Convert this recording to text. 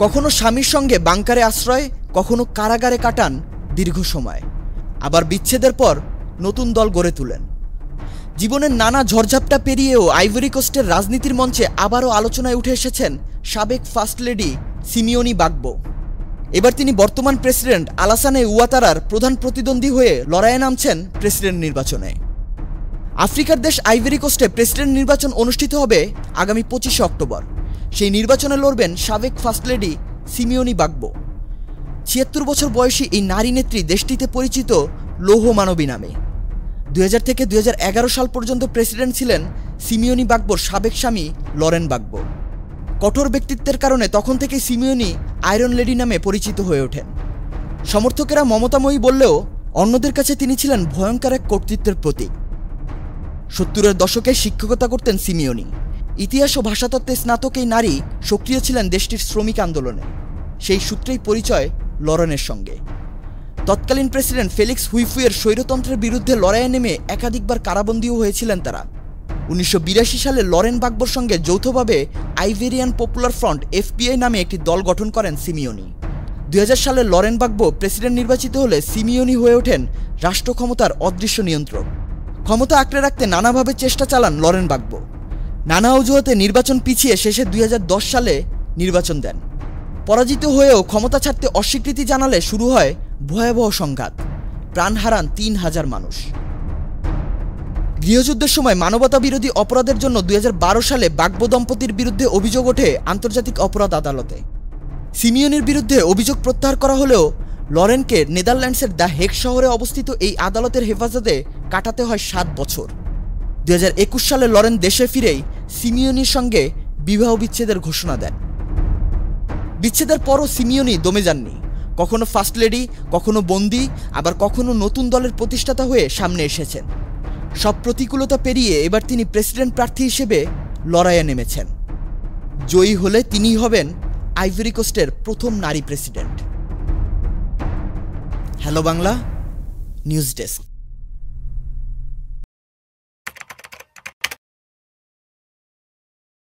কখনো স্বামীর সঙ্গে বাংকারে আশ্রয়, কখনো কারাগারে কাটান দীর্ঘ সময়, আবার বিচ্ছেদের পর নতুন দল গড়ে তোলেন। জীবনের নানা ঝড়ঝাপটা পেরিয়েও আইভরি কোস্টের রাজনীতির মঞ্চে আবারও আলোচনায় উঠে এসেছেন সাবেক ফার্স্ট লেডি সিমিওনি বাগবো। এবার তিনি বর্তমান প্রেসিডেন্ট আলাসানে ওয়াতারার প্রধান প্রতিদ্বন্দ্বী হয়ে লড়াইয়ে নামছেন প্রেসিডেন্ট নির্বাচনে। আফ্রিকার দেশ আইভরি কোস্টে প্রেসিডেন্ট নির্বাচন অনুষ্ঠিত হবে আগামী 25 অক্টোবর। সেই নির্বাচনে লড়বেন সাবেক ফার্স্ট লেডি সিমিওনি বাগবো। ৭৬ বছর বয়সী এই নারী নেত্রী দেশটিতে পরিচিত লৌহ মানবী নামে। ২০০০ থেকে ২০১১ সাল পর্যন্ত প্রেসিডেন্ট ছিলেন সিমিওনি বাগবোর সাবেক স্বামী লরেন বাগবো। কঠোর ব্যক্তিত্বের কারণে তখন থেকে সিমিওনি আয়রন লেডি নামে পরিচিত হয়ে ওঠেন। সমর্থকেরা মমতাময়ী বললেও অন্যদের কাছে তিনি ছিলেন ভয়ঙ্কর এক কর্তৃত্বের প্রতীক। ৭০-এর দশকে শিক্ষকতা করতেন সিমিওনি। ইতিহাস ও ভাষাতত্ত্বে স্নাতক এই নারী সক্রিয় ছিলেন দেশটির শ্রমিক আন্দোলনে। সেই সূত্রেই পরিচয় লরেনের সঙ্গে। তৎকালীন প্রেসিডেন্ট ফেলিক্স হুইফুয়ের স্বৈরতন্ত্রের বিরুদ্ধে লড়াইয়ে নেমে একাধিকবার কারাবন্দীও হয়েছিলেন তারা। ১৯৮২ সালে লরেন বাগবোর সঙ্গে যৌথভাবে আইভেরিয়ান পপুলার ফ্রন্ট এফপিআই নামে একটি দল গঠন করেন সিমিওনি। ২০০০ সালে লরেন বাগবো প্রেসিডেন্ট নির্বাচিত হলে সিমিওনি হয়ে ওঠেন রাষ্ট্র ক্ষমতার অদৃশ্য নিয়ন্ত্রক। ক্ষমতা আঁকড়ে রাখতে নানাভাবে চেষ্টা চালান লরেন বাগবো। নানা অজুহাতে নির্বাচন পিছিয়ে শেষে ২০১০ সালে নির্বাচন দেন। পরাজিত হয়েও ক্ষমতা ছাড়তে অস্বীকৃতি জানালে শুরু হয় ভয়াবহ সংঘাত। প্রাণ হারান ৩,০০০ মানুষ। গৃহযুদ্ধের সময় মানবতা বিরোধী অপরাধের জন্য ২০১২ সালে বাগবো দম্পতির বিরুদ্ধে অভিযোগ ওঠে আন্তর্জাতিক অপরাধ আদালতে। সিমিওনির বিরুদ্ধে অভিযোগ প্রত্যাহার করা হলেও লরেনকে নেদারল্যান্ডসের দ্য হেগ শহরে অবস্থিত এই আদালতের হেফাজতে কাটাতে হয় ৭ বছর। ২০২১ সালে লরেন দেশে ফিরেই সিমিওনির সঙ্গে বিবাহ বিচ্ছেদের ঘোষণা দেন। বিচ্ছেদের পরও সিমিওনি দমে যাননি। কখনো ফার্স্ট লেডি, কখনো বন্দী, আবার কখনো নতুন দলের প্রতিষ্ঠাতা হয়ে সামনে এসেছেন। সব প্রতিকূলতা পেরিয়ে এবার তিনি প্রেসিডেন্ট প্রার্থী হিসেবে লড়াইয়ে নেমেছেন। জয়ী হলে তিনিই হবেন আইভরি কোস্টের প্রথম নারী president. Hello Bangla news desk.